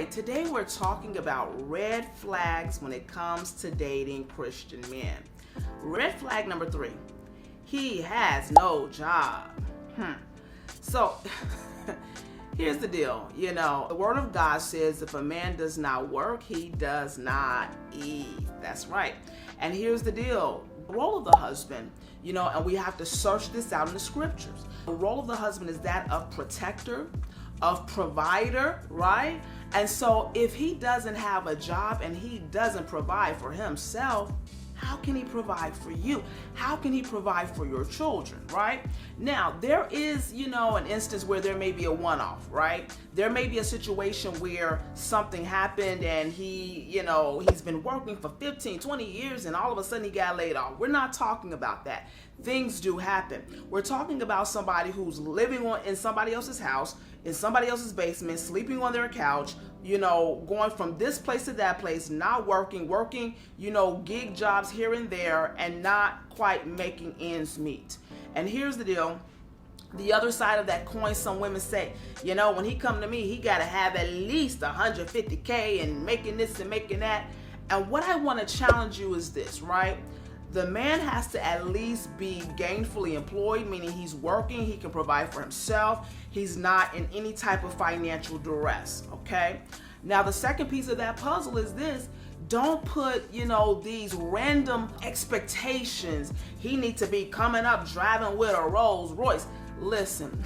right, today we're talking about red flags when it comes to dating Christian men. Red flag number 3, he has no job. So, here's the deal. The Word of God says if a man does not work, he does not eat. That's right. And here's the deal. The role of the husband, and we have to search this out in the scriptures. The role of the husband is that of protector, of provider, right? And so if he doesn't have a job and he doesn't provide for himself, how can he provide for you? How can he provide for your children, right? Now, there is, an instance where there may be a one-off, right? There may be a situation where something happened and he's been working for 15, 20 years and all of a sudden he got laid off. We're not talking about that. Things do happen. We're talking about somebody who's living in somebody else's house, in somebody else's basement, sleeping on their couch, going from this place to that place, not working, gig jobs here and there, and not quite making ends meet. And here's the deal. The other side of that coin, some women say, when he come to me, he got to have at least $150K and making this and making that. And what I want to challenge you is this, right? The man has to at least be gainfully employed, meaning he's working, he can provide for himself, he's not in any type of financial duress, okay? Now, the second piece of that puzzle is this. Don't put, these random expectations. He needs to be coming up driving with a Rolls Royce. Listen,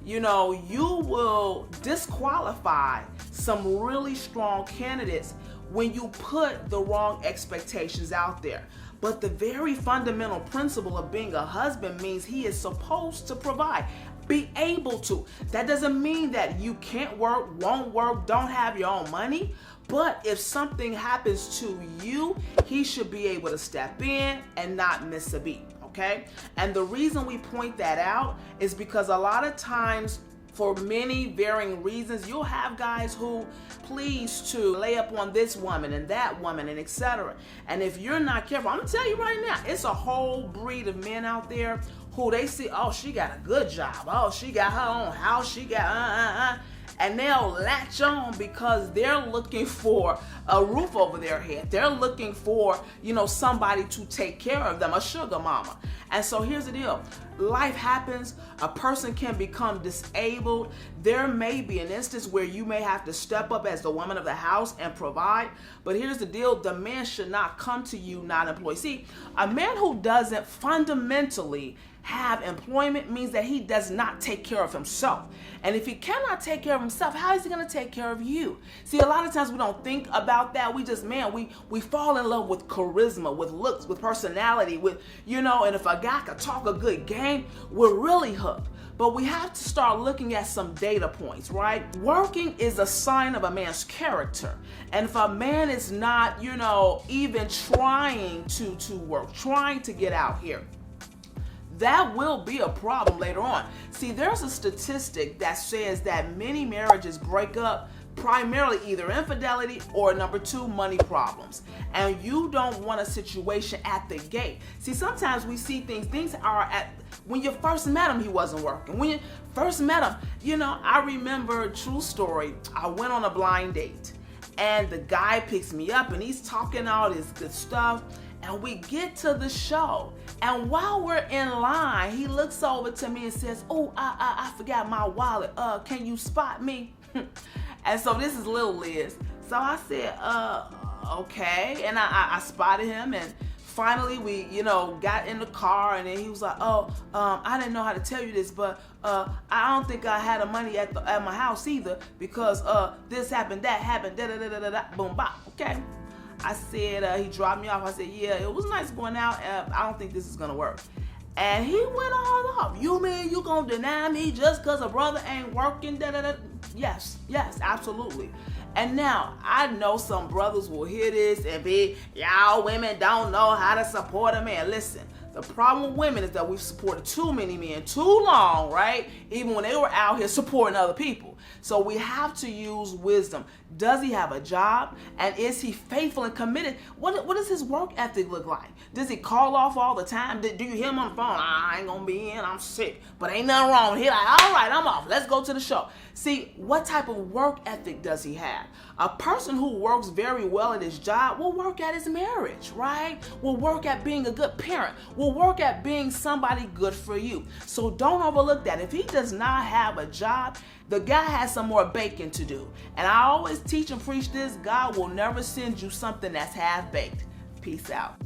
you will disqualify some really strong candidates when you put the wrong expectations out there. But the very fundamental principle of being a husband means he is supposed to provide, be able to. That doesn't mean that you can't work, won't work, don't have your own money. But if something happens to you, he should be able to step in and not miss a beat, okay? And the reason we point that out is because a lot of times, for many varying reasons, you'll have guys who please to lay up on this woman and that woman and etc. And if you're not careful, I'm gonna tell you right now, it's a whole breed of men out there who they see, oh, she got a good job, oh, she got her own house, she got and they'll latch on because they're looking for a roof over their head. They're looking for, somebody to take care of them, a sugar mama. And so here's the deal. Life happens. A person can become disabled. There may be an instance where you may have to step up as the woman of the house and provide. But here's the deal. The man should not come to you not employed. See, a man who doesn't fundamentally have employment means that he does not take care of himself. And if he cannot take care of himself, how is he going to take care of you? See, a lot of times we don't think about that. We just, we fall in love with charisma, with looks, with personality, with, and if a guy could talk a good game, we're really hooked. But we have to start looking at some data points, right? Working is a sign of a man's character. And if a man is not, even trying to work, trying to get out here, that will be a problem later on. See, there's a statistic that says that many marriages break up primarily either infidelity or number 2, money problems. And you don't want a situation at the gate. See, sometimes we see things are when you first met him, he wasn't working. When you first met him, I remember, true story, I went on a blind date and the guy picks me up and he's talking all this good stuff. And we get to the show, and while we're in line, he looks over to me and says, oh, I forgot my wallet. Can you spot me? And so this is little Liz. So I said, okay. And I spotted him, and finally we, got in the car, and then he was like, I didn't know how to tell you this, but I don't think I had the money at my house either, because this happened, that happened, da-da-da-da-da, boom, bop, okay? I said, he dropped me off. I said, yeah, it was nice going out. I don't think this is going to work. And he went all off. You mean you going to deny me just because a brother ain't working? Da-da-da. Yes, absolutely. And now, I know some brothers will hear this and be, y'all women don't know how to support a man. Listen, the problem with women is that we've supported too many men too long, right? Even when they were out here supporting other people. So we have to use wisdom. Does he have a job? And is he faithful and committed? What does his work ethic look like? Does he call off all the time? Do you hear him on the phone? I ain't gonna be in, I'm sick. But ain't nothing wrong. He like, all right, I'm off. Let's go to the show. See, what type of work ethic does he have? A person who works very well at his job will work at his marriage, right? Will work at being a good parent. Will work at being somebody good for you. So don't overlook that. If he does not have a job, the guy has some more baking to do. And I always teach and preach this: God will never send you something that's half-baked. Peace out.